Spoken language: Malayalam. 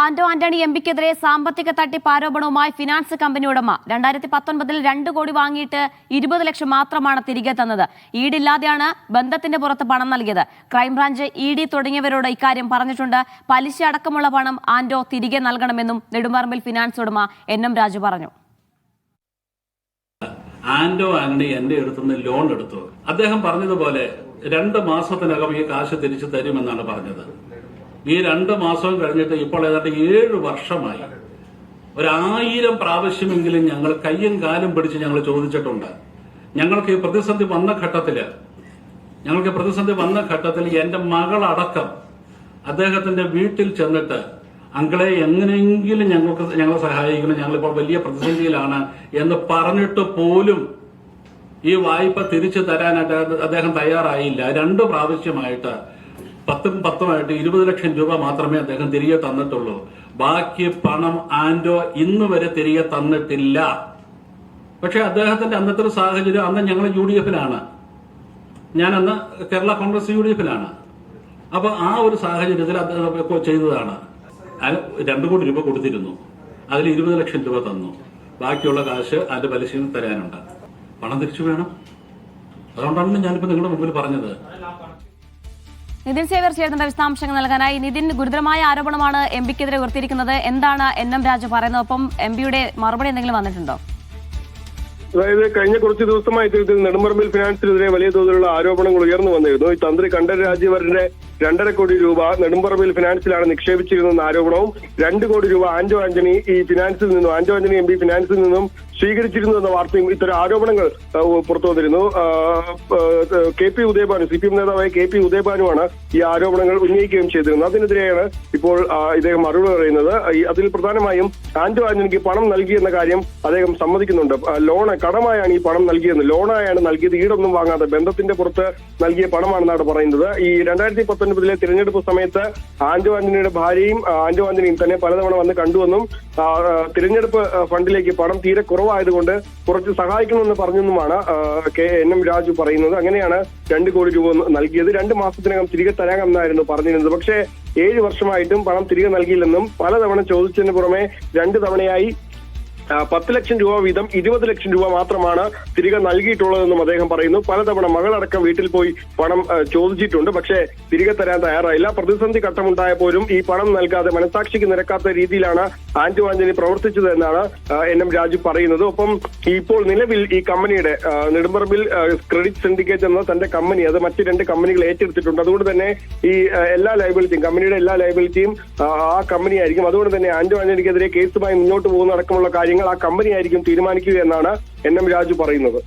ആന്റോ ആന്റണി എംപിക്കെതിരെ സാമ്പത്തിക തട്ടിപ്പ് ആരോപണവുമായി ഫിനാൻസ് കമ്പനി ഉടമ 2019 2 കോടി വാങ്ങിയിട്ട് 20 ലക്ഷം മാത്രമാണ് തിരികെ തന്നത്. ഈടില്ലാതെയാണ് ബന്ധത്തിന്റെ പുറത്ത് പണം നൽകിയത്. ക്രൈംബ്രാഞ്ച്, ഇഡി തുടങ്ങിയവരോട് ഇക്കാര്യം പറഞ്ഞിട്ടുണ്ട്. പലിശ അടക്കമുള്ള പണം ആന്റോ തിരികെ നൽകണമെന്നും നെടുമർമ്മിൽ ഫിനാൻസ് ഉടമ NM രാജു പറഞ്ഞു. ആന്റോ ആന്റണി എന്റെ അടുത്തുനിന്ന് ലോൺ എടുത്തു. അദ്ദേഹം പറഞ്ഞതുപോലെ 2 മാസത്തിനകം ഈ കാശ് തിരിച്ചു തരുമെന്നാണ് പറഞ്ഞത്. ഈ 2 മാസവും കഴിഞ്ഞിട്ട് ഇപ്പോൾ ഏതാണ്ട് 7 വർഷമായി. 1000 പ്രാവശ്യമെങ്കിലും ഞങ്ങൾ കയ്യും കാലും പിടിച്ച് ഞങ്ങൾ ചോദിച്ചിട്ടുണ്ട്. ഞങ്ങൾക്ക് ഈ പ്രതിസന്ധി വന്ന ഘട്ടത്തിൽ എന്റെ മകളടക്കം അദ്ദേഹത്തിന്റെ വീട്ടിൽ ചെന്നിട്ട് അങ്കിളെ എങ്ങനെയെങ്കിലും ഞങ്ങളെ സഹായിക്കണം, ഞങ്ങളിപ്പോൾ വലിയ പ്രതിസന്ധിയിലാണ് എന്ന് പറഞ്ഞിട്ട് പോലും ഈ വായ്പ തിരിച്ചു തരാനായിട്ട് അദ്ദേഹം തയ്യാറായില്ല. 2 പ്രാവശ്യമായിട്ട് 10 20 ലക്ഷം രൂപ മാത്രമേ അദ്ദേഹം തിരികെ തന്നിട്ടുള്ളൂ. ബാക്കി പണം ആന്റോ ഇന്ന് വരെ തിരികെ തന്നിട്ടില്ല. പക്ഷെ അദ്ദേഹത്തിന്റെ അന്നത്തെ ഒരു സാഹചര്യം, അന്ന് ഞങ്ങൾ UDF-ലാണ്, ഞാനന്ന് കേരള കോൺഗ്രസ് UDF-ലാണ്. അപ്പൊ ആ ഒരു സാഹചര്യത്തിൽ അദ്ദേഹം ചെയ്തതാണ്. 2 കോടി രൂപ കൊടുത്തിരുന്നു, അതിൽ 20 ലക്ഷം രൂപ തന്നു. ബാക്കിയുള്ള കാശ് അതിന്റെ പലിശയും തരാനുണ്ട്. പണം തിരിച്ചു വേണം. അതുകൊണ്ടാണ് ഞാനിപ്പോ നിങ്ങളുടെ മുമ്പിൽ പറഞ്ഞത്. നിതിൻ സേവ്യർ ചേർന്ന വിശദാംശങ്ങൾ നൽകാനായി. നിതിൻ, ഗുരുതരമായ ആരോപണമാണ് എംപിക്കെതിരെ ഉയർത്തിയിരിക്കുന്നത്. എന്താണ് NM രാജു പറയുന്നത്? ഒപ്പം എംപിയുടെ മറുപടി എന്തെങ്കിലും വന്നിട്ടുണ്ടോ? അതായത് കഴിഞ്ഞ കുറച്ച് ദിവസമായി ഇത്തരത്തിൽ നെടുമർമ്മിൽ ഫിനാൻസിനെതിരെ വലിയ തോതിലുള്ള ആരോപണങ്ങൾ ഉയർന്നു വന്നിരുന്നു. ഈ തന്ത്രി കണ്ഠരര് രാജീവരന്റെ 2.5 കോടി രൂപ നെടുമ്പറമ്പിൽ ഫിനാൻസിലാണ് നിക്ഷേപിച്ചിരുന്ന ആരോപണവും 2 കോടി രൂപ ആന്റോ ആന്റണി MP ഫിനാൻസിൽ നിന്നും സ്വീകരിച്ചിരുന്നു എന്ന വാർത്തയും ഇത്തരം ആരോപണങ്ങൾ പുറത്തു വന്നിരുന്നു. KP ഉദയഭാനു, CPM നേതാവായ KP ഉദയഭാനുവാണ് ഈ ആരോപണങ്ങൾ ഉന്നയിക്കുകയും ചെയ്തിരുന്നത്. അതിനെതിരെയാണ് ഇപ്പോൾ ഇദ്ദേഹം മറുപടി പറയുന്നത്. അതിൽ പ്രധാനമായും ആന്റോ ആന്റണിക്ക് പണം നൽകിയെന്ന കാര്യം അദ്ദേഹം സമ്മതിക്കുന്നുണ്ട്. കടമായാണ് ഈ പണം നൽകിയെന്ന്, ലോണായാണ് നൽകിയത്, ഈടൊന്നും വാങ്ങാതെ ബന്ധത്തിന്റെ പുറത്ത് നൽകിയ പണമാണെന്നാണ് പറയുന്നത്. ഈ 2019 തിരഞ്ഞെടുപ്പ് സമയത്ത് ആന്റോ ആന്റണിയുടെ ഭാര്യയും ആന്റോ ആന്റണിയും തന്നെ പലതവണ വന്ന് കണ്ടുവെന്നും തിരഞ്ഞെടുപ്പ് ഫണ്ടിലേക്ക് പണം തീരെ കുറവായതുകൊണ്ട് കുറച്ച് സഹായിക്കണമെന്ന് പറഞ്ഞെന്നുമാണ് NM രാജു പറയുന്നത്. അങ്ങനെയാണ് 2 കോടി രൂപ നൽകിയത്. 2 മാസത്തിനകം തിരികെ തരാമെന്നായിരുന്നു പറഞ്ഞിരുന്നത്. പക്ഷേ 7 വർഷമായിട്ടും പണം തിരികെ നൽകിയില്ലെന്നും പലതവണ ചോദിച്ചതിന് പുറമെ 2 തവണയായി 10 ലക്ഷം രൂപ വീതം 20 ലക്ഷം രൂപ മാത്രമാണ് തിരികെ നൽകിയിട്ടുള്ളതെന്നും അദ്ദേഹം പറയുന്നു. പലതവണ മകളടക്കം വീട്ടിൽ പോയി പണം ചോദിച്ചിട്ടുണ്ട്, പക്ഷേ തിരികെ തരാൻ തയ്യാറായില്ല. പ്രതിസന്ധി ഘട്ടമുണ്ടായപ്പോഴും ഈ പണം നൽകാതെ മനസാക്ഷിക്ക് നിരക്കാത്ത രീതിയിലാണ് ആന്റോ ആന്റണി പ്രവർത്തിച്ചത് എന്നാണ് NM രാജു പറയുന്നത്. ഒപ്പം ഇപ്പോൾ നിലവിൽ ഈ കമ്പനിയുടെ നെടുമ്പറമ്പിൽ ക്രെഡിറ്റ് സിൻഡിക്കേറ്റ് എന്ന തന്റെ കമ്പനി, അത് മറ്റ് 2 കമ്പനികൾ ഏറ്റെടുത്തിട്ടുണ്ട്. അതുകൊണ്ട് തന്നെ ഈ എല്ലാ ലയബിലിറ്റിയും, കമ്പനിയുടെ എല്ലാ ലയബിലിറ്റിയും ആ കമ്പനിയായിരിക്കും. അതുകൊണ്ട് തന്നെ ആന്റോ ആന്റണിക്കെതിരെ കേസുമായി മുന്നോട്ട് പോകുന്ന അടക്കമുള്ള കാര്യങ്ങൾ ആ കമ്പനിയായിരിക്കും തീരുമാനിക്കുക എന്നാണ് NM രാജു പറയുന്നത്.